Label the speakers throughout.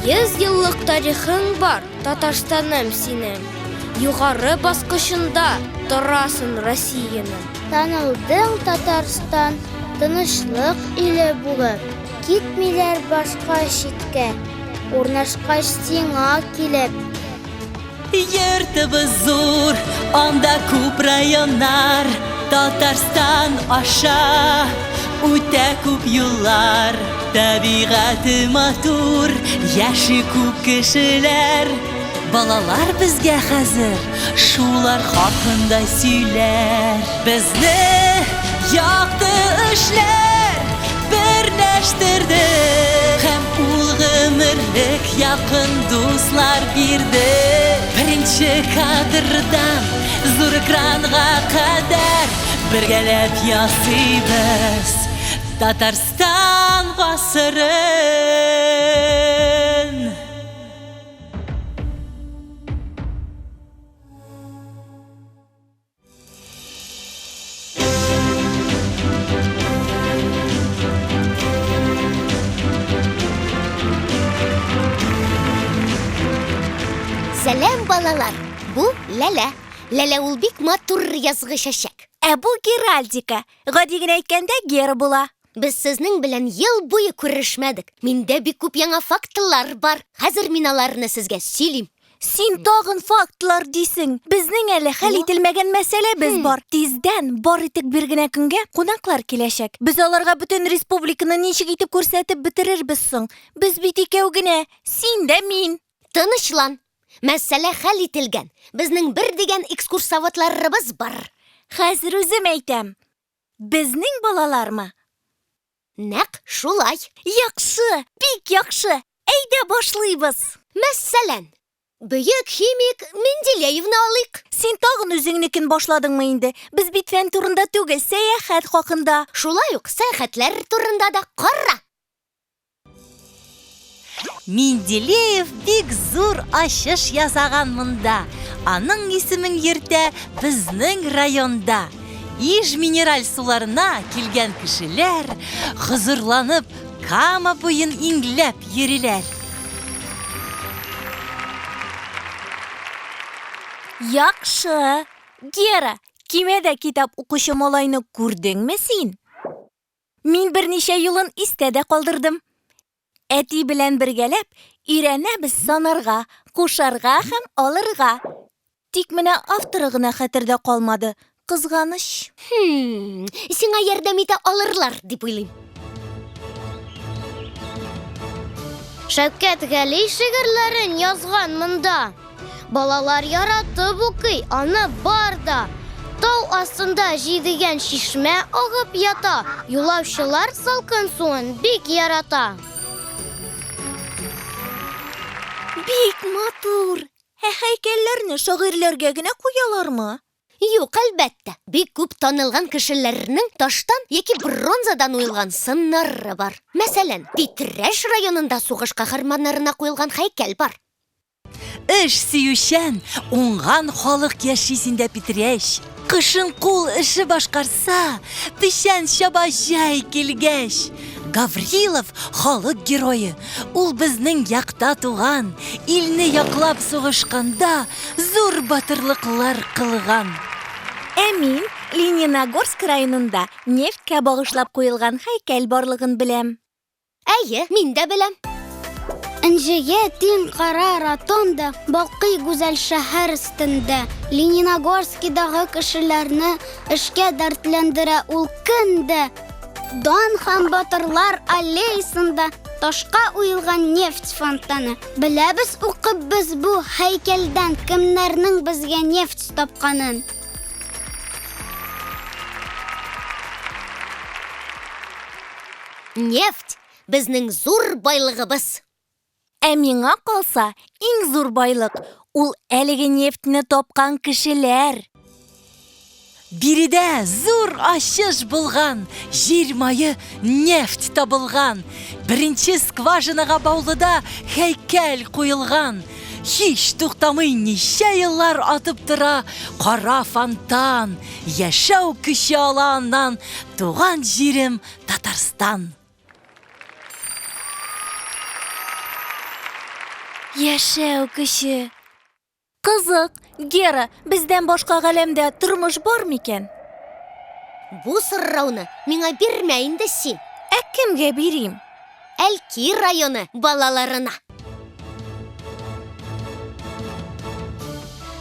Speaker 1: 100 yıllık tarixin var, Татарстаным синең. Югары баскычында торасың Россияның.
Speaker 2: Танылдың Татарстан, тынычлык иле булып. Китмиләр башка читкә, урнашкач сиңа килеп.
Speaker 3: Йортыбыз зур, анда күп районнар. Татарстан аша үтә күп юллар. Табигаты матур, яши күп кешеләр. Балалар безгә хәзер шулар хакында сөйләр. Безне якты эшләр берләштерде, һәм ул гомерлек якын дуслар бирде. Беренче кадрдан зур экранга кадәр бергәләп ясыйбыз Татарстан гасырын.
Speaker 2: Сәлам балалар, бу Ләлә. Ләлә ул бик матур язгы чәчәк.
Speaker 4: Бу Геральдика. Гади генә әйткәндә Гера була.
Speaker 2: Без сезнең белән ел буе күрешмәдек. Миндә бик күп яңа фактлар бар. Хәзер мин аларны сезгә сөйлим.
Speaker 4: Син тагын фактлар дисең. Безнең әле хәл ителмәгән мәсьәләбез бар. Тиздән бар итек бер генә көнгә кунаклар киләчәк. Без аларга бөтен республиканы ничек итеп күрсәтеп бетерербез соң? Без бит икәү генә, син дә мин.
Speaker 2: Тынычлан. Мәсьәлә хәл ителгән. Безнең бер дигән экскурсоводларыбыз бар.
Speaker 4: Хәзер үзем әйтәм. Безнең балалармы?
Speaker 2: Нәкъ шулай.
Speaker 4: Яхшы, бик яхшы. Әйдә башлыйбыз.
Speaker 2: Мәсәлән, бөек химик Менделеевны алыйк.
Speaker 4: Син тагын үзеңнекен башладыңмы инде? Без бит фән турында түгел, сәяхәт хакында.
Speaker 2: Шулай ук сәяхәтләр турында да кара.
Speaker 3: Менделеев бик зур ачыш ясаган монда. Аның исемен йөртә безнең районда. Иж минераль суларына килгән кешеләр хозурланып Кама буен иңләп йөриләр.
Speaker 4: Яхшы. Гера, кимәдә китап укучы малайны күрдеңме син? Мин берничә юлын истә дә калдырдым. Әти белән бергәләп өйрәнәбез санарга, кушарга һәм алырга. Тик менә авторы гына хәтердә калмады. Кызганыч.
Speaker 2: Сиңа ярдәм итә алырлар дип уйлыйм. Шәвкәт Гали шигырьләрен язган монда. Балалар яратып укый, аны бар да. Тау астында җидегән чишмә агып ята. Юлаучылар салкын суын бик ярата.
Speaker 4: Бик матур. Һәйкәлләрне шагыйрьләргә генә куялармы?
Speaker 2: Юк, әлбәттә. Бик күп танылган кешеләрнең таштан яки бронзадан уелган сыннары бар. Мәсәлән, Питрәш районында сугыш каһарманнарына куелган һәйкәл бар.
Speaker 3: Эш сөючән, уңган халык яши синдә Питрәш. Кышын кул эше башкарса, печән чаба җай килгәч. Гаврилов халык герое. Ул безнең якта туган, илне яклап сугышканда зур батырлыклар кылган.
Speaker 4: Мин Лениногорск районында нефткә багышлап куелган һәйкәл барлыгын беләм.
Speaker 2: Әйе, мин дә беләм. Энҗегә тиң кара ротонда, балкый гүзәл шәһәр өстендә. Лениногорскидагы кешеләрне эшкә дәртләндерә ул көндә. Дан һәм батырлар аллеясында ташка уелган нефть фонтаны. Беләбез укып без бу һәйкәлдән кемнәрнең безгә нефть тапканын. Нефть безнең зур байлыгыбыз.
Speaker 4: Миңа калса, иң зур байлык ул әлеге нефтьне тапкан кешеләр.
Speaker 3: Биредә зур ачыш булган, җир мае нефть табылган. Беренче скважинага Баулыда һәйкәл куелган. Һич туктамый ничә еллар атып тора кара фонтан. Яшәү көче аланнан туган җирем Татарстан.
Speaker 4: Яшәү кеше. Кызык, Гера, бездән башка галәмдә тормыш бар микән?
Speaker 2: Бу сорауны миңа бирмә инде син.
Speaker 4: Кемгә бирим?
Speaker 2: Әлки районы балаларына.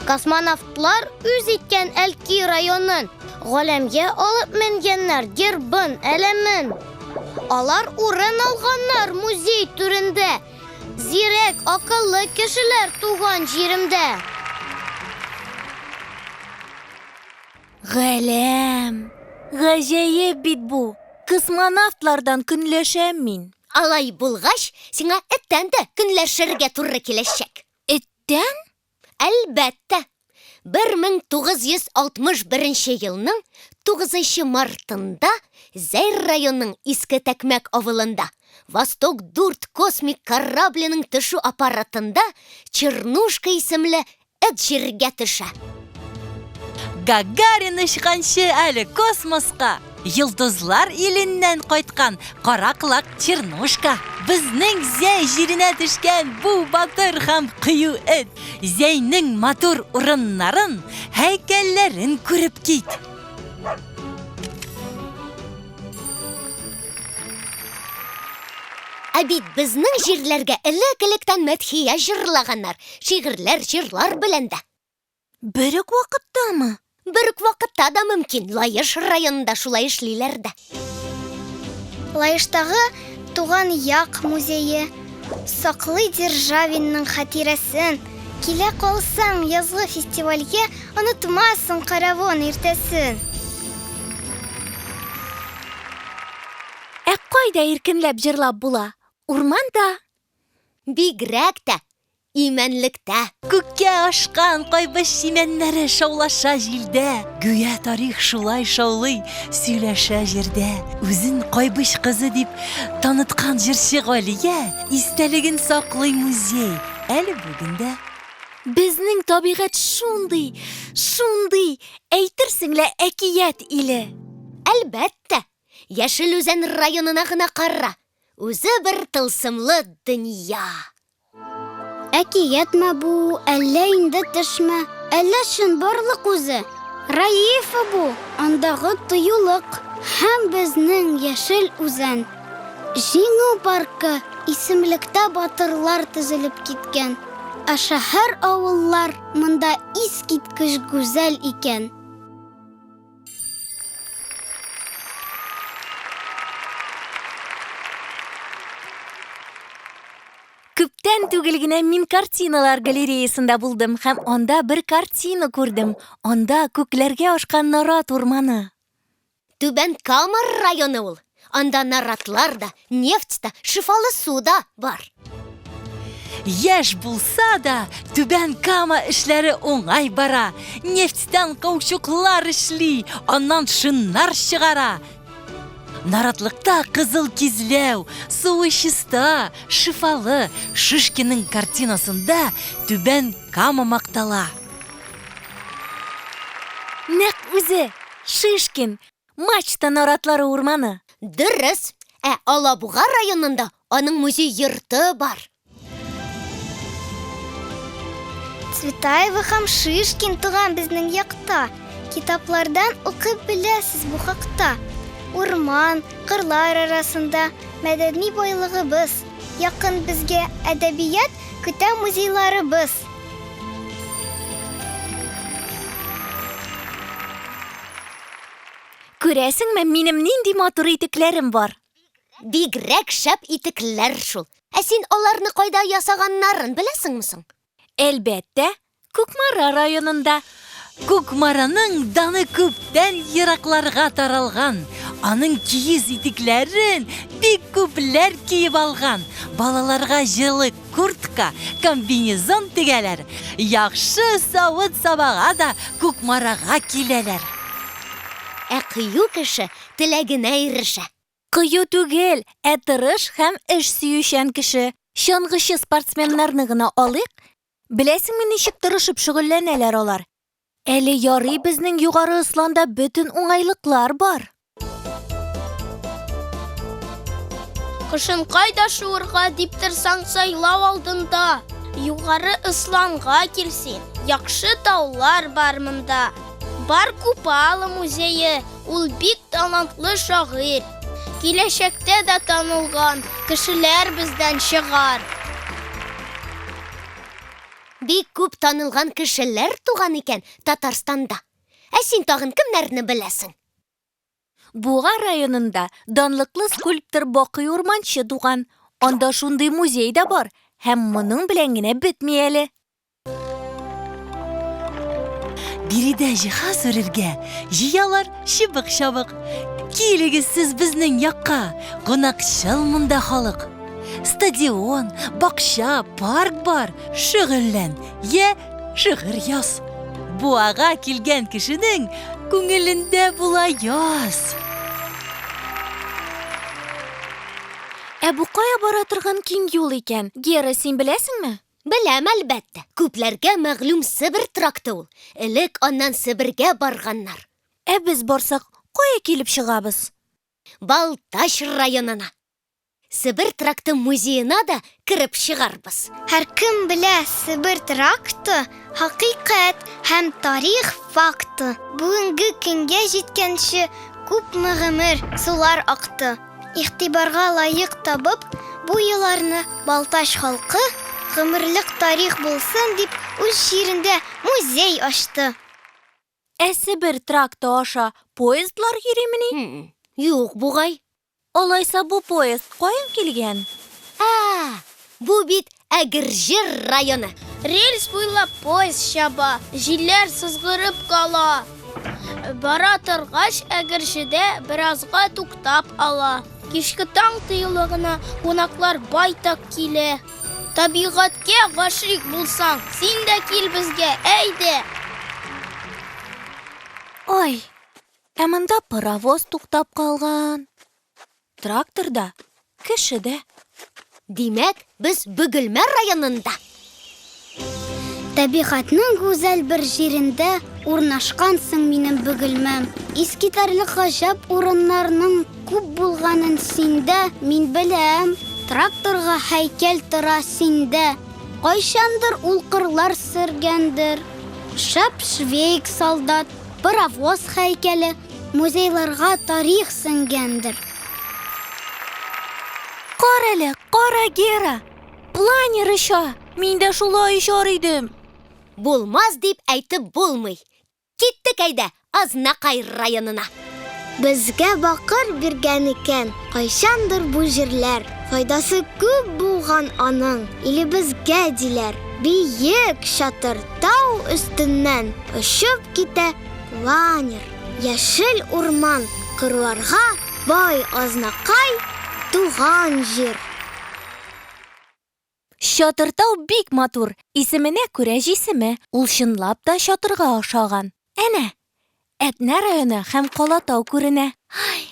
Speaker 2: Космонавтлар үз иткән Әлки районын галәмгә алып менгәннәр гербын, әлемен. Алар урын алганнар музей түрендә. Зирәк, акыллы кешеләр туган җиремдә.
Speaker 4: Галәм. Гаҗәеп бит бу. Космонавтлардан көнләшәм мин.
Speaker 2: Алай булгач, сиңа эттән дә көнләшергә туры киләчәк.
Speaker 4: Эттән?
Speaker 2: Әлбәттә. 1961 елның 9 мартында Зәйр районының Иске Тәкмәк авылында Восток-4 космик корабленың төшү аппаратында Чернушка исемле эт җиргә төшә.
Speaker 3: Гагарин ышканчы әле космоска. Йылдызлар иленнән кайткан караклак Чернушка. Безнең Зәй җиренә төшкән бу батыр һәм кыю эт Зәйнең матур урыннарын, һәйкәлләрен күреп кит.
Speaker 2: Бит безнең җирләргә элек-электән мәдхия җырлаганнар, шигырьләр, җырлар белән дә.
Speaker 4: Бер үк вакыттамы?
Speaker 2: Бер үк вакытта да мөмкин. Лаеш районында шулай эшлиләр дә. Лаештагы Туган як музее саклый Державинның хатирәсен. Килә калсаң язгы фестивальгә, онытмассың караван иртәсен.
Speaker 4: Кайда иркенләп җырлап була? Урманда?
Speaker 2: Бигрәк тә имәнлектә.
Speaker 3: Күккә ашкан кайбыш симәннәре шаулаша җилдә. Гүя тарих шулай шаулый, сөйләшә җирдә. Үзен кайбыш кызы дип таныткан җырчы Галия истәлеген саклый музей. Әле бүгендә
Speaker 4: Безнең табигать шундый, әйтерсең лә әкият иле.
Speaker 2: Әлбәттә. Яшел Үзән районына гына кара. Үзе бер тылсымлы дөнья. Әкиятме бу, әллә инде төшмә? Әллә чынбарлык үзе? Раифа бу, андагы тыюлык. Һәм безнең Яшел Үзән. Җиңү паркы исемлектә батырлар төзелеп киткән. Шәһәр авыллар монда искиткеч гүзәл икән.
Speaker 4: Күптән түгел генә мин картиналар галереясында булдым һәм анда бер картина күрдем. Анда күкләргә ашкан нарат урманы.
Speaker 2: Түбән Кама районы ул. Анда наратлар да, нефть та, шифалы су да бар.
Speaker 3: Яш булса да, Түбән Кама эшләре уңай бара. Нефтьтән каучуклар эшли, аннан шыннар чыгара. Наратлыкта кызыл кизләү, суы чиста, шифалы. Шишкинның картинасында Түбән Кама мактала.
Speaker 4: Нәк үзе, Шишкин, мачта наратлары урманы.
Speaker 2: Дөрес, Алабуга районында аның музей йорты бар. Цветаева һәм Шишкин туган безнең якта. Китаплардан укып беләсез бу хакта. Урман, кырлар арасында мәдәни байлыгыбыз. Якын безгә әдәбият көтә музейларыбыз.
Speaker 4: Күрәсеңме, минем нинди матур итекләрем бар.
Speaker 2: Бигрәк шәп итекләр шул. Син аларны кайда ясаганнарын беләсеңме соң?
Speaker 4: Әлбәттә, Күкмара районында.
Speaker 3: Күкмараның даны күптән еракларга таралган. Аның киез итекләрен бик күпләр киеп алган. Балаларга җылы куртка, комбинезон тегәләр. Яхшы савыт сабага да Күкмарага киләләр.
Speaker 2: Кыю кеше теләгенә ирешә.
Speaker 4: Кыю түгел, тырыш һәм эш сөючән кеше. Чаңгычы спортсменнарны гына алыйк. Беләсеңме, ничек тырышып шөгыльләнәләр алар? Әле ярый безнең югары Исланда бөтен уңайлыклар бар.
Speaker 1: Кышын кайда шуырга дип торсаң сайлау алдында. югары Исланга килсен. Яхшы таулар бар монда. Бар Купала музее, ул бик талантлы шагыйрь. Киләчәктә дә танылган кешеләр бездән чыгар.
Speaker 2: Бик күп танылган кешеләр туган икән Татарстанда. Син тагын кемнәрне беләсең?
Speaker 4: Буга районында данлыклы скульптор Бакый Урманчы туган. Анда шундый музей да бар, һәм моның белән генә бетми әле.
Speaker 3: Биредә җиһаз өрергә җыялар чыбык-чабык. Килегез сез безнең якка, кунакчыл монда халык. Стадион, бакча, парк бар, шөгыльлән, я шигырь яз. Буага килгән кешенең күңелендә була яз.
Speaker 4: Бу кая бара торган киң юл икән? Гера, син беләсеңме?
Speaker 2: Беләм, әлбәттә. Күпләргә мәгълүм Себер тракты ул. Элек аннан Себергә барганнар.
Speaker 4: Без барсак, кая килеп чыгабыз?
Speaker 2: Балтач районына. Себер тракты музеена да кирип чыгарбыз.
Speaker 1: Һәр кем белә, Себер тракты хакыйкать һәм тарих факты. Бүгенге көнгә җиткәнче күпме гомер сулар акты. Игътибарга лаек табып, бу елларны Балтач халкы гомерлек тарих булсын дип үз җирендә музей ачты.
Speaker 4: Себер тракты аша поездлар йөримени?
Speaker 2: Юк, бугай.
Speaker 4: Алайса бу поезд каян килгән?
Speaker 2: Бу бит Әгерҗе районы.
Speaker 1: Рельс буйлап поезд чаба, җилләр сызгырып кала. Бара торгач Әгерҗедә беразга туктап ала. Кичке таң тыюлыгына кунаклар байтак килә. Табигатькә гашыйк булсаң, син дә кил безгә, әйдә.
Speaker 4: Ой, монда паровоз туктап калган. Тракторда, кешедә.
Speaker 2: Димәк, без Бөгелмә районында.
Speaker 1: Табигатьнең гүзәл бер җирендә урнашкансың минем Бөгелмәм. Искитарлык гаҗәп урыннарның күп булганын синдә мин беләм. Тракторга һәйкәл тора синдә. Кайчандыр ул кырлар сөргәндер. Шап-швейк солдат, паровоз һәйкәле, музейларга тарих сеңгәндер.
Speaker 4: Кара Гера. Планер иша. Мин дә шулай ишар идем.
Speaker 2: Булмас дип әйтеп булмый. Киттек әйдә Азнакай районына.
Speaker 1: Безгә бакыр биргән икән, кайчандыр бу җирләр. Файдасы күп булган аның, илебезгә диләр. Биек чатыр тау өстеннән очып китә планер. Яшел урман кырларга бай Азнакай туган җир.
Speaker 4: Чатыртау бик матур. Исеменә күрә җисеме. Ул чынлап та чатырга охшаган. Әнә, Әтнә районы һәм Калатау күренә.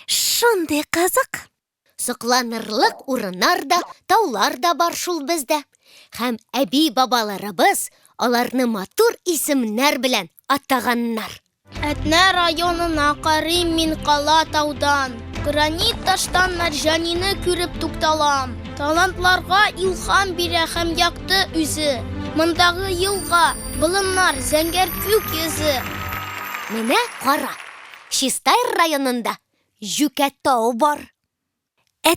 Speaker 4: Шундый кызык.
Speaker 2: Сокланырлык урыннар да, таулар да бар шул бездә. Һәм әби-бабаларыбыз аларны матур исемнәр белән атаганнар.
Speaker 1: Әтнә районына карыйм мин Калатаудан. Гранит таштан мәрҗәнине күреп тукталам. Талантларга илһам бирә һәм якты үзе. Мондагы елга, болыннар, зәңгәр күк йөзе.
Speaker 2: Менә кара, Чистай районында Жүкәтау бар.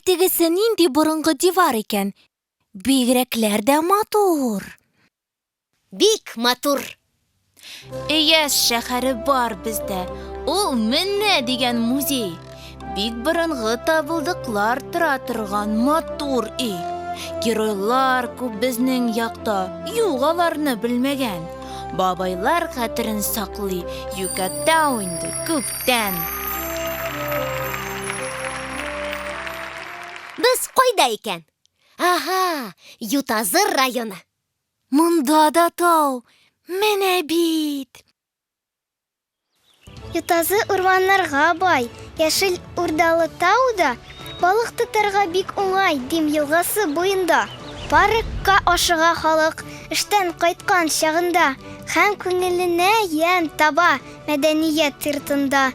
Speaker 4: Тегесе нинди борынгы дивар икән? Бигрәкләр дә матур.
Speaker 2: Бик матур.
Speaker 4: Яшь шәһәре бар бездә. Ул менә дигән музей. Бик борынгы табылдыклар тора торган матур ий. Геройлар күп безнең якта, юк аларны белмәгән. Бабайлар хәтерен саклый, Жүкәтау инде күптән.
Speaker 2: Без кайда икән? Ютазы районы.
Speaker 4: Монда да тау, менә бит.
Speaker 1: Ютазы урманнарга бай. Яшел урдалы тауда балык тотарга бик уңай Дим елгасы буенда. Паркка ашыга халык эштән кайткан чагында һәм күңеленә ян таба мәдәният йортында.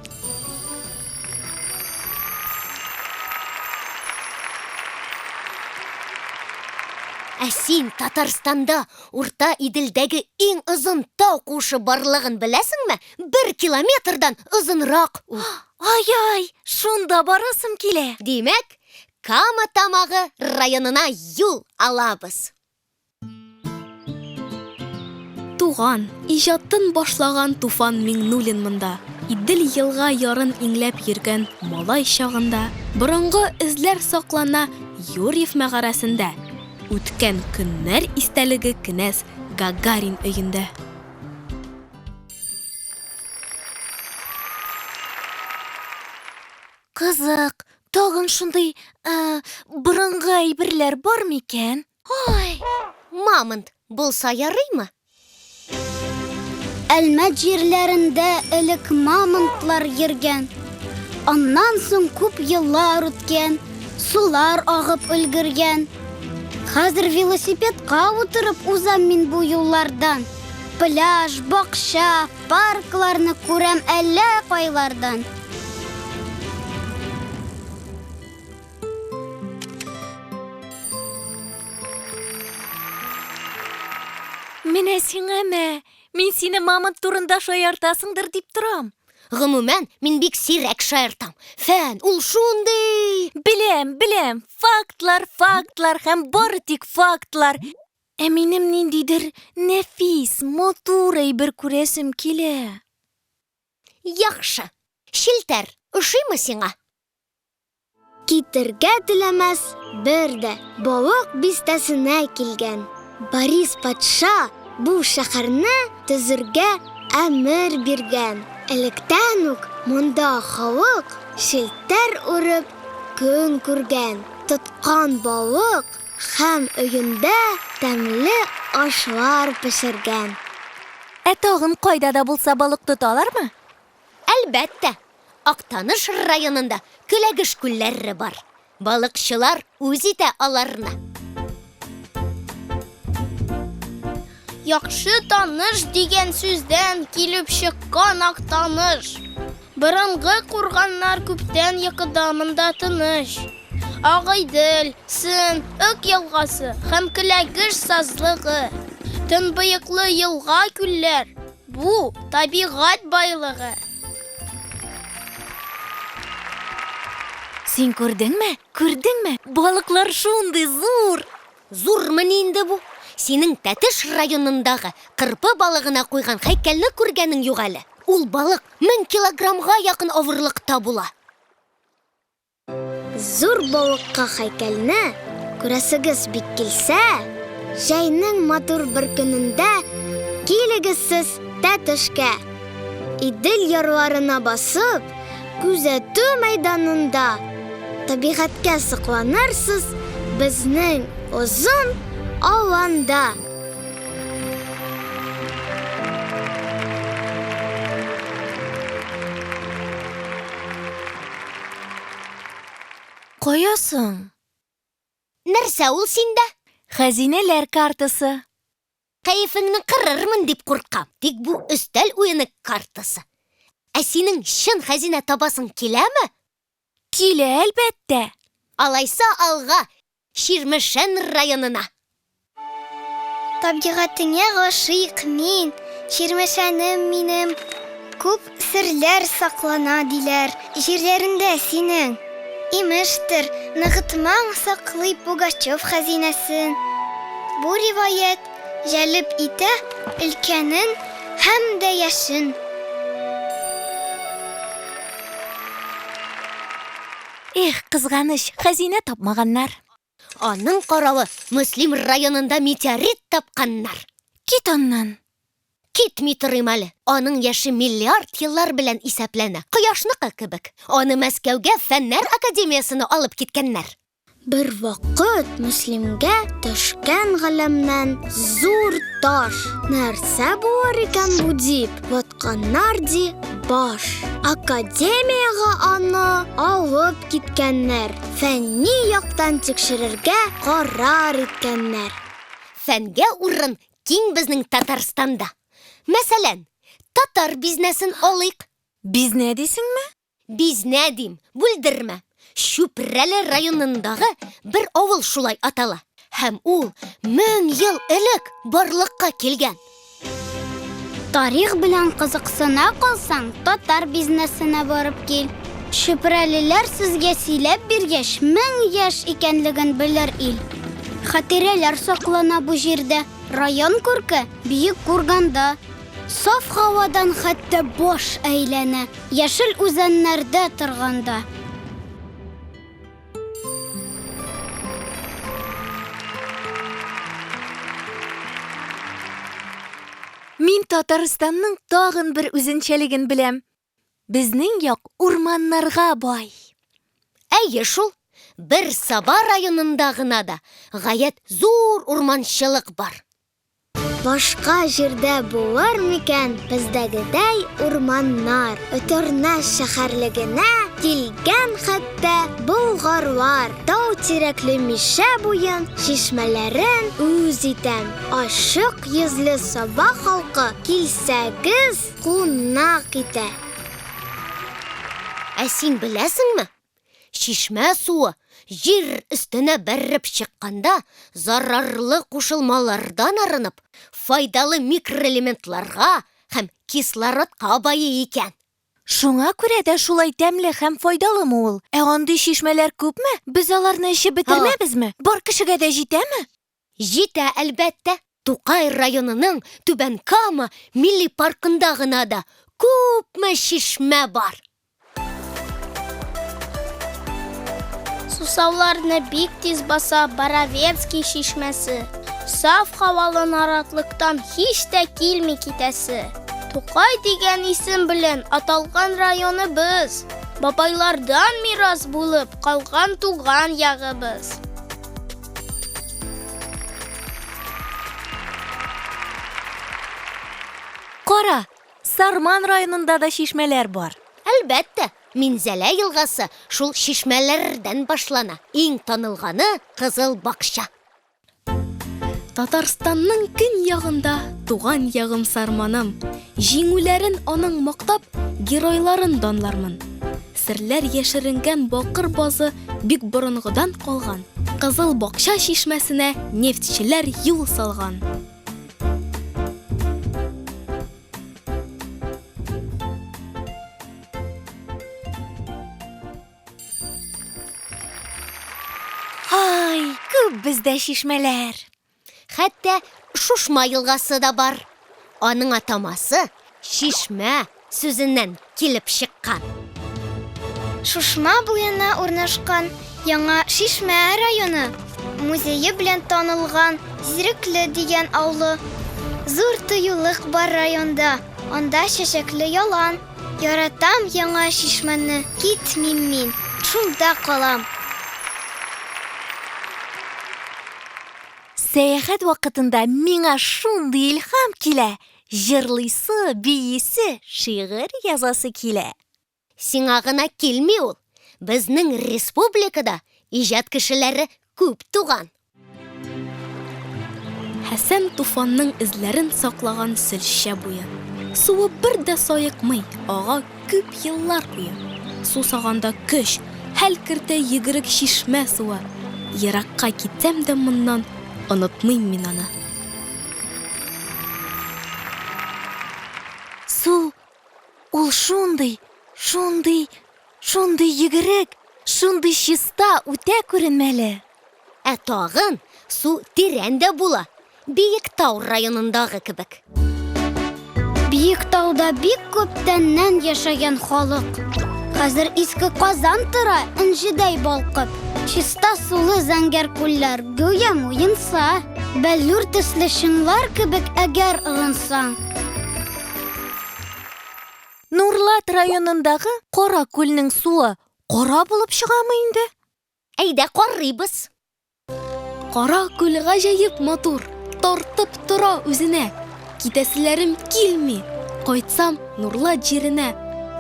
Speaker 2: Ә син Татарстанда Урта Иделдәге иң озын тау кушы барлыгын беләсеңме? 1 километрдан озынрак ул.
Speaker 4: Ай-ай, шунда барасым килә.
Speaker 2: Димәк, Кама тамагы районына юл алабыз.
Speaker 5: Туган, иҗатын башлаган Туфан Миңнуллин монда. Идел елга ярын иңләп йөргән малай чагында борынгы эзләр саклана Юрьев мәгарәсендә. Үткән көннәр истәлеге кенәз Гагарин өйендә.
Speaker 4: Кызык, тагын шундый борынгы әйберләр бар микән?
Speaker 2: Ой, мамонт булса ярыймы?
Speaker 1: Әлмәт җирләрендә элек мамонтлар йөргән. Аннан соң күп еллар үткән, сулар агып өлгергән. Хәзер велосипедка утырып узам мин бу юллардан. Пляж, бакча, паркларны күрәм әллә кайлардан.
Speaker 4: Менә сиңәме? Мин сине мамонт турында шаяртасыңдыр дип торам.
Speaker 2: Гомумән, мин бик сирәк шаяртам. Фән, ул шундый.
Speaker 4: Беләм. Фактлар һәм бары тик фактлар. Ә минем ниндидер нәфис, матур әйбер күрәсем килә.
Speaker 2: Яхшы. Шилтәр, ошыймы сиңа?
Speaker 1: Китергә теләмәс бер дә балык бистәсенә килгән. Борис патша бу шәһәрне төзергә әмер биргән. Электән үк монда халык шелтәр урып көн күргән. Тоткан балык һәм өендә тәмле ашлар пешергән.
Speaker 4: Ә тагын кайда да булса балык тоталармы?
Speaker 2: Әлбәттә. Актаныш районында Көләгеш күлләре бар. Балыкчылар үз итә аларны.
Speaker 6: Яхшы таныш дигән сүздән килеп чыккан Актаныш. Борынгы курганнар күптән йокыда монда тыныч. Агыйдел, Сын, Ык елгасы һәм Көләгеш сазлыгы. Төнбоеклы елга күлләр. Бу табигать байлыгы.
Speaker 4: Син күрдеңме? Балыклар шундый зур.
Speaker 2: Зурмы инде бу? Синең Тәтеш районындагы кырпы балыгына куйган һәйкәлне күргәнең юк әле. Ул балык 1000 килограммга якын авырлыкта була.
Speaker 1: Зур балыкка һәйкәлне күрәсегез бик килсә, җәйнең матур бер көнендә килегез сез Тәтешкә. Идел ярларына басып, күзәтү мәйданында табигатькә сокланырсыз безнең озын аланда.
Speaker 4: Каясың?
Speaker 2: Нәрсә ул синдә?
Speaker 4: Хәзинәләр картасы.
Speaker 2: Кәефеңне кырырмын дип куркам. Тик бу өстәл уены картасы. Ә синең чын хәзинә табасың киләме?
Speaker 4: Килә әлбәттә.
Speaker 2: Алайса алга, Ширмешән районына.
Speaker 1: Табигатыңа гашыйк мин, Ширмешәнем минем. Күп серләр саклана диләр җирләрендә синең. Имештер, ныгытмаң саклый Пугачев хәзинәсен. Бу риваять җәлеп итә өлкәнен һәм дә яшен.
Speaker 4: Эх, кызганыч, хәзинә тапмаганнар.
Speaker 2: Аның каравы, Муслим районында метеорит тапканнар.
Speaker 4: Кит аннан.
Speaker 2: Китми торыйм әле. Аның яше миллиард еллар белән исәпләнә. Кояшныкы кебек. Аны Мәскәүгә Фәннәр академиясына алып киткәннәр.
Speaker 1: Бер вакыт Муслимгә төшкән галәмнән зур таш. Нәрсә булыр икән бу дип ватканнар ди баш. Академияга аны алып киткәннәр. Фәнни яктан тикшерергә карар иткәннәр.
Speaker 2: Фәнгә урын киң безнең Татарстанда. Мәсәлән, татар бизнесен алыйк.
Speaker 4: Бизнә дисеңме?
Speaker 2: Бизнә дим, бүлдермә. Шүпрәле районындагы бер авыл шулай атала. һәм ул 1000 ел элек барлыкка килгән.
Speaker 1: Тарих белән кызыксына калсаң, татар бизнесына барып кил. Шөпрәлеләр сезгә сөйләп биргәч, 1000 яшь икәнлеген белер ил. Хатирәләр саклана бу җирдә. Район күрке Бөек Курганда. Саф һавадан хәтта баш әйләнә, яшел үзәннәрдә торганда.
Speaker 4: Мин Татарстанның тагын бер үзенчәлеген беләм. Безнең як урманнарга бай.
Speaker 2: Әйе шул, бер Саба районында гына да гаять зур урманчылык бар.
Speaker 1: Башка җирдә булыр микән бездәгедәй урманнар? Өтернәш шәһәрлегенә килгән хәтта болгарлар. Тау тирәкле мишә буен чишмәләрен үз итәм. Ашык йөзле Саба халкы килсәгез кунак итә.
Speaker 2: Ә син беләсеңме? Шишмә суы җир өстенә бәреп чыкканда зарарлы кушылмалардан арынып, файдалы микроэлементларга һәм кислородка бай икән.
Speaker 4: Шуңа күрә дә шулай тәмле һәм файдалымы ул? Ә андый шишмәләр күпме? Без аларны эчеп бетермәбезме? Бар кешегә дә җитәме?
Speaker 2: Җитә, әлбәттә. Тукай районының Түбән Кама милли паркында гына да күпме шишмә бар.
Speaker 6: Сусауларны бик тиз баса Боровецкий шишмәсе. Саф һавалы наратлыктан һич тә килми китәсе. Тукай дигән исем белән аталган районыбыз. Бабайлардан мирас булып калган туган ягыбыз.
Speaker 4: Кара, Сарман районында да шишмәләр бар.
Speaker 2: Әлбәттә, Минзәлә елгасы шул шишмәләрдән башлана. Иң танылганы Кызыл Бакча.
Speaker 5: Татарстанның көньягында туган ягым Сарманым. Җиңүләрен аның мактап, геройларын данлармын. Серләр яшеренгән бакыр базы бик борынгыдан калган. Кызыл Бакча шишмәсенә нефтчеләр юл салган.
Speaker 4: Ай, күп бездә шишмәләр.
Speaker 2: Хәтта Шушма елгасы да бар. Аның атамасы Шишмә сүзеннән килеп чыккан.
Speaker 1: Шушма буена урнашкан Яңа Шишмә районы музее белән танылган Зирекле дигән авылы. Зур тыюлык бар районда. Анда чәчәкле ялан. Яратам Яңа Шишмәне, китмим мин. Шунда калам.
Speaker 4: Сәяхәт вакытында миңа шундый илһам килә. Җырлыйсы, бийисе, шигырь язасы килә.
Speaker 2: Сиңа гына килми ул. Безнең республикада иҗат кешеләре күп туган.
Speaker 5: Хәсән Туфанның эзләрен саклаган Сөлшә буе. Суы бер дә саекмый, ага күп еллар буе. Су саганда көч, хәл кертә йөгерек шишмә суы. Еракка китсәм дә моннан онытмыйм мин аны.
Speaker 4: Су, ул шундый йөгерек, шундый чиста, үтә күренмәле.
Speaker 2: Ә тагын су тирән дә була. Биектау районындагы кебек.
Speaker 1: Биектауда бик күптәннән яшәгән халык. Хәзер иске Казан тора, инҗедәй балкып. Чиста сулы зәңгәр күлләр, гүя муенса. Бәллүр төсле шыңлар кебек әгәр ылынсаң.
Speaker 4: Нурлат районындагы Кара күлнең суы кара булып чыгамы инде?
Speaker 2: Әйдә карыйбыз.
Speaker 5: Кара күл гаҗәеп матур, тартып тора үзенә. Китәселәрем килми. Кайтсам Нурлат җиренә.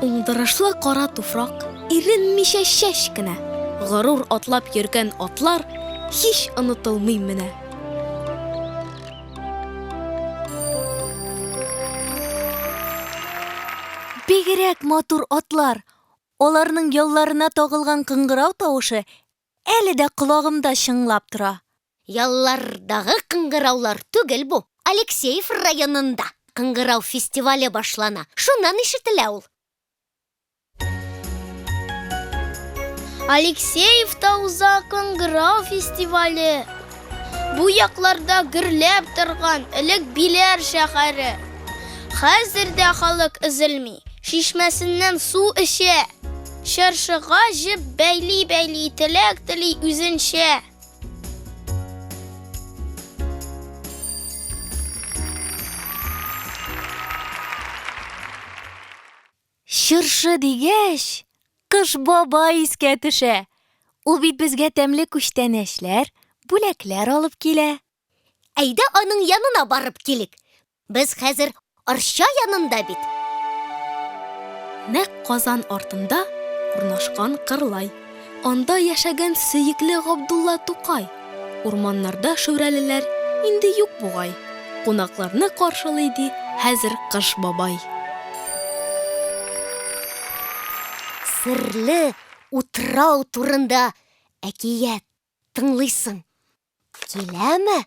Speaker 5: Уңдырышлы кара туфрак, иренмичә чәч кенә. Горур атлап йөргән атлар һич онытылмый менә.
Speaker 4: Бигрәк матур атлар. Аларның ялларына тагылган кыңгырау тавышы әле дә колагымда чыңлап тора.
Speaker 2: Яллардағы қыңғыраулар түгел бу. Алексеев районында қыңғырау фестивалі башлана. Шуннан ишетелә ул.
Speaker 6: Алексеев тауза қыңғырау фестивалі. Бу якларда гүрләп торган элек Биләр шәһәре. Хәзердә халык изелми, шишмәсеннән су эчә. Чыршыга җеп бәйли теләк тели үзенчә.
Speaker 4: Чыршы дигәч, Кыш бабай искә төшә. Ул бит безгә тәмле күчтәнәчләр, бүләкләр алып килә.
Speaker 2: Әйдә аның янына барып килик. Без хәзер Арча янында бит.
Speaker 5: Нәк Казан артында урнашкан Кырлай. Анда яшәгән сөекле Габдулла Тукай. Урманнарда шүрәлеләр инде юк бугай. Кунакларны каршылый ди хәзер Кыш бабай.
Speaker 2: Сырлы утрау турында әкият тыңлыйсың. Киләме?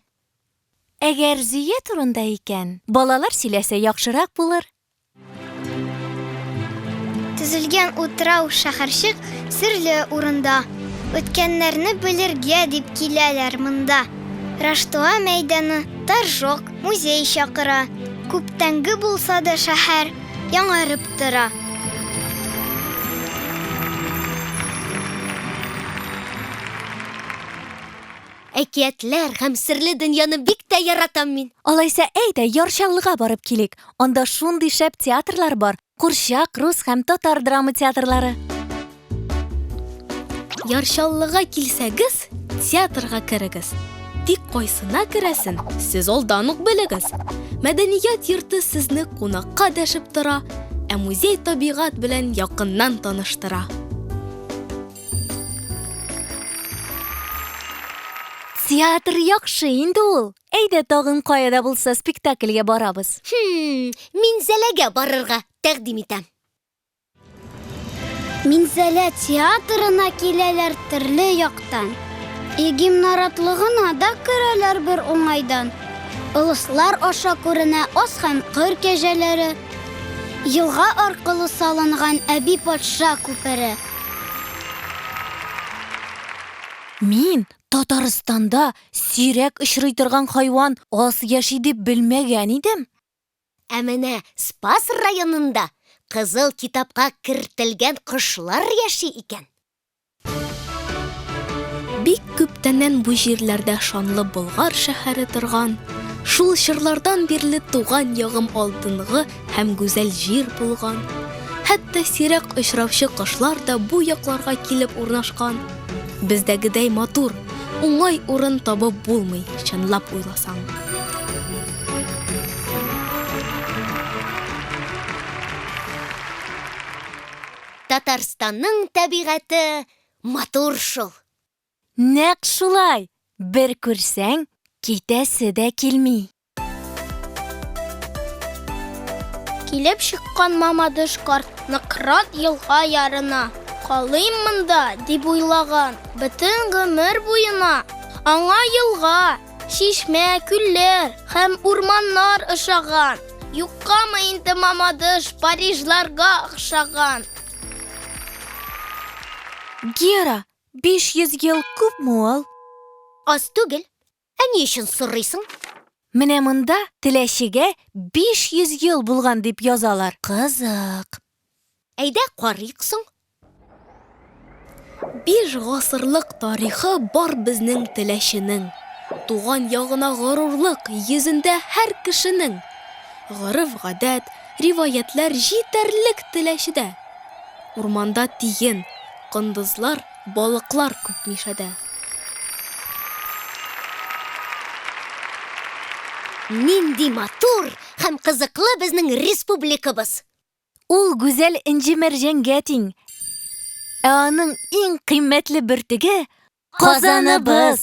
Speaker 4: Әгәр зөя турында икән, балалар сөйләсә яхшырак булыр.
Speaker 1: Төзелгән утрау шәһәрчек серле урында. Үткәннәрне белергә дип киләләр монда. Раштуа мәйданы, Торжок, музей чакыра. Күптәнге булса да шәһәр яңарып тора.
Speaker 2: Әкиятләр һәм серле дөньяны бик тә яратам мин.
Speaker 4: Алайса әйдә Ярчаллыга барып килик. Анда шундый шәп театрлар бар. Курчак, рус һәм татар драма театрлары.
Speaker 5: Ярчаллыга килсәгез, театрга керегез. Тик кайсына керәсен, сез алдан ук белегез. Мәдәният йорты сезне кунакка дәшеп тора, ә музей табигать белән якыннан таныштыра.
Speaker 4: Театр яхшы инде ул. Әйдә тагын каяда булса спектакльгә барабыз.
Speaker 2: Минзәләгә барырга тәкъдим итәм.
Speaker 6: Минзәлә театрына киләләр төрле яктан. Гимнаратлыгына да керәләр бер уңайдан. Улыслар аша күренә ас һәм кыр кәҗәләре. Елга аркылы салынган Әби патша күпере.
Speaker 4: Мин Татарстанда сирәк очрый торган хайван ас яши дип белмәгән идем.
Speaker 2: Ә менә Спас районында кызыл китапка кертелгән кошлар яши икән.
Speaker 5: Бик күптәннән бу җирләрдә шанлы Болгар шәһәре торган. Шул чырлардан бирле туган ягым алтынлы һәм гүзәл җир булган. Хәтта сирәк очраучы кошлар да бу якларга килеп урнашкан. Бездәгедәй матур, уңай урын табып булмый, чынлап уйласаң.
Speaker 2: Татарстанның табигаты матур шул.
Speaker 4: Нәк шулай. Бер күрсәң, китәсе дә килми.
Speaker 6: Килеп чыккан Мамадыш карт Ныкрат елга ярына. Калыйм монда дип уйлаган бөтен гомер буена. Аңа елга, чишмә, күлләр һәм урманнар ошаган. Юккамы инде Мамадыш Парижларга охшаган.
Speaker 4: Гера, 500 ел күпме ул?
Speaker 2: Аз түгел. Ә ни өчен сорыйсың?
Speaker 4: Менә монда теләчегә 500 ел булган дип язалар. Кызык.
Speaker 2: Әйдә карыйк соң.
Speaker 5: 5 гасырлык тарихы бар безнең теләченең. Туган ягына горурлык йөзендә һәр кешенең. Горыф, гадәт, риваятләр җитәрлек теләчедә. Урманда тиен, кындызлар, балыклар күп мишәдә.
Speaker 2: Нинди матур һәм кызыклы безнең республикабыз.
Speaker 4: Ул гүзәл инҗи мәрҗәнгә тиң. Ә аның иң кыйммәтле бөртеге Казаныбыз.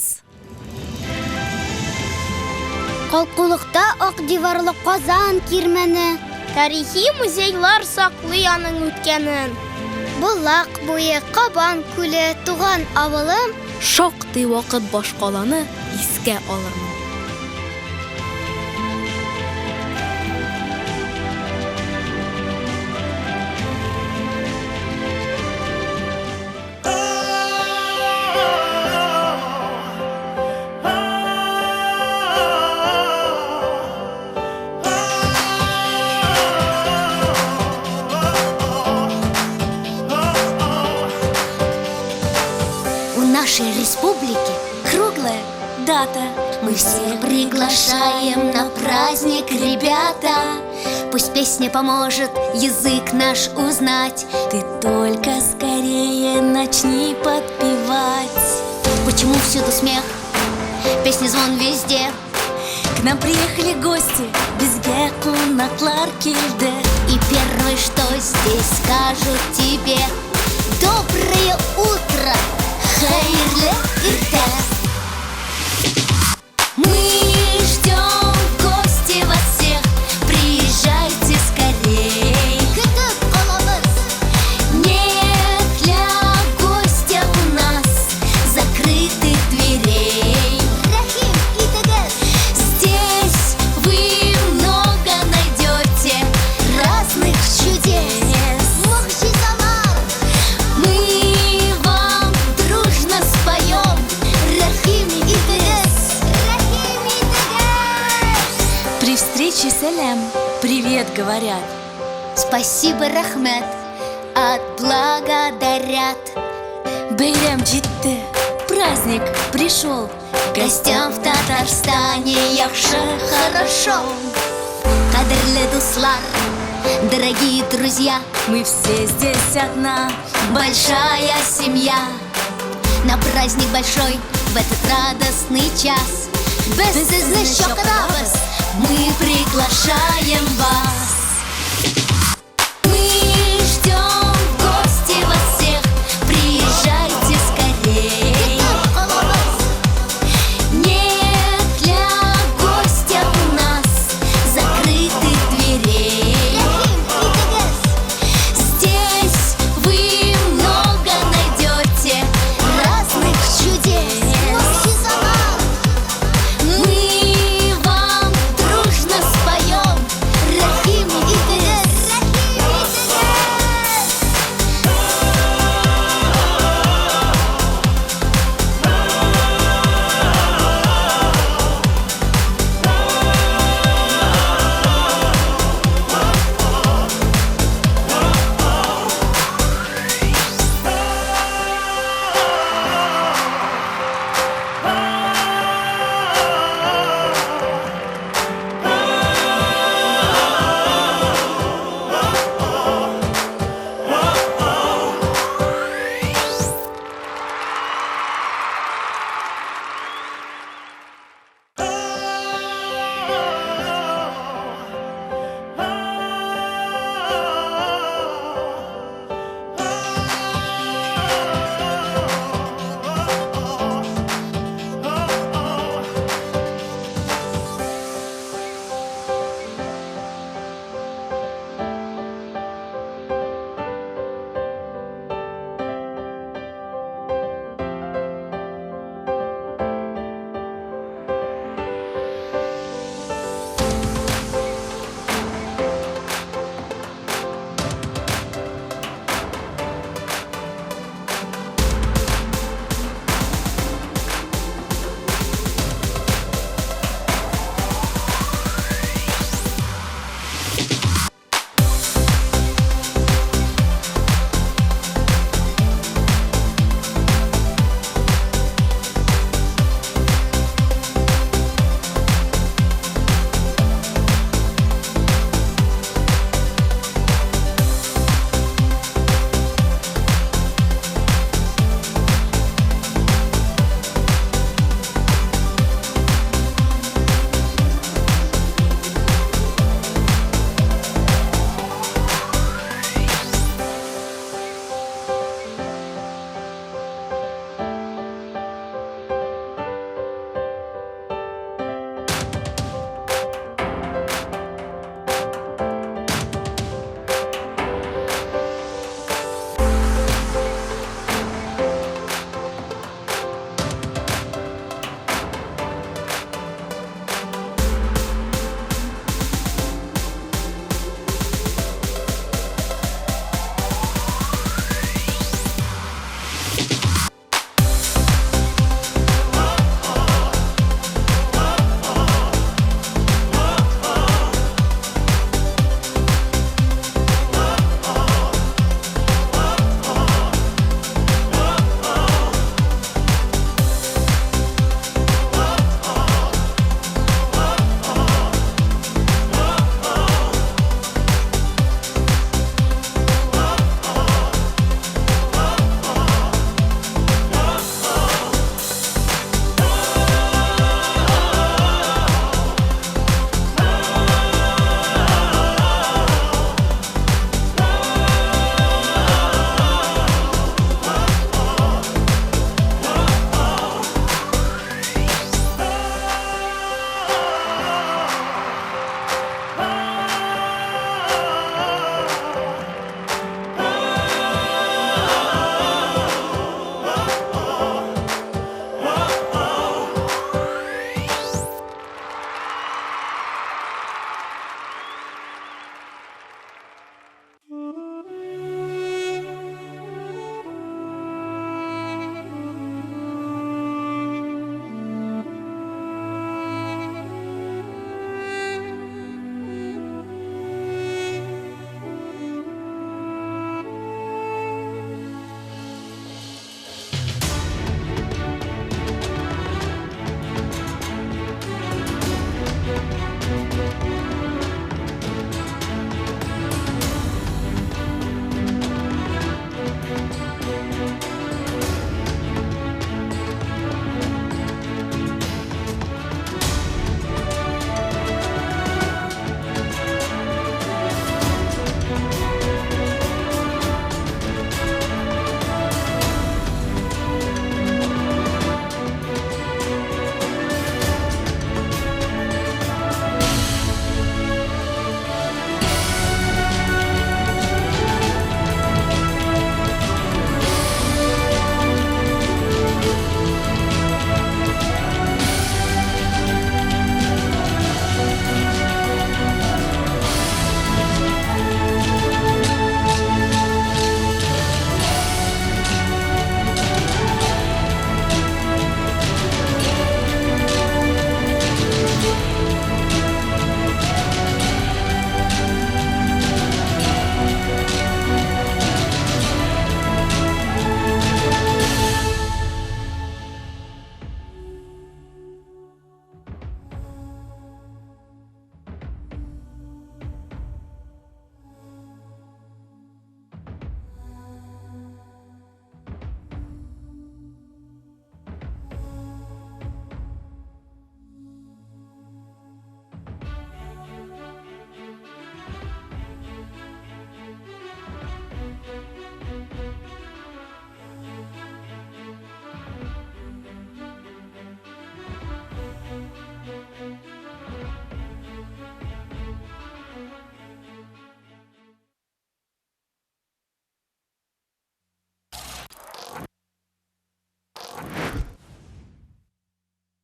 Speaker 6: Калкулыкта ак диварлы Казан кирмәне. Тарихи музейлар саклый аның үткәнен.
Speaker 1: Булак буе, Кабан күле, туган авылым
Speaker 5: шактый вакыт башкаланы искә алырмын.
Speaker 2: У нашей республики
Speaker 4: Круглая дата.
Speaker 2: мы всех приглашаем на праздник, ребята. Пусть песня поможет язык наш узнать.
Speaker 4: Ты только скорее начни подпевать.
Speaker 2: Почему всюду смех, песни звон везде.
Speaker 4: К нам приехали гости, безге кунаклар келді.
Speaker 2: И первое, что здесь скажут тебе: доброе утро, хайырлы иртә. Мы ждем в гости вас всех, приезжайте скорей. Нет для гостя у нас закрытых дверей. Здесь вы много найдете разных чудес. Мы вам дружно споем Рахим и Тегес.
Speaker 4: При встрече салям, привет говорят.
Speaker 2: Спасибо, рахмет, отблагодарят.
Speaker 4: Бәйрәм җитте, праздник пришел.
Speaker 2: Гостям в Татарстане яхшы хорошо. Кадерлі дуслар, дорогие друзья,
Speaker 4: Мы все здесь одна.
Speaker 2: большая семья. На праздник большой в этот радостный час Без излишка мы приглашаем вас.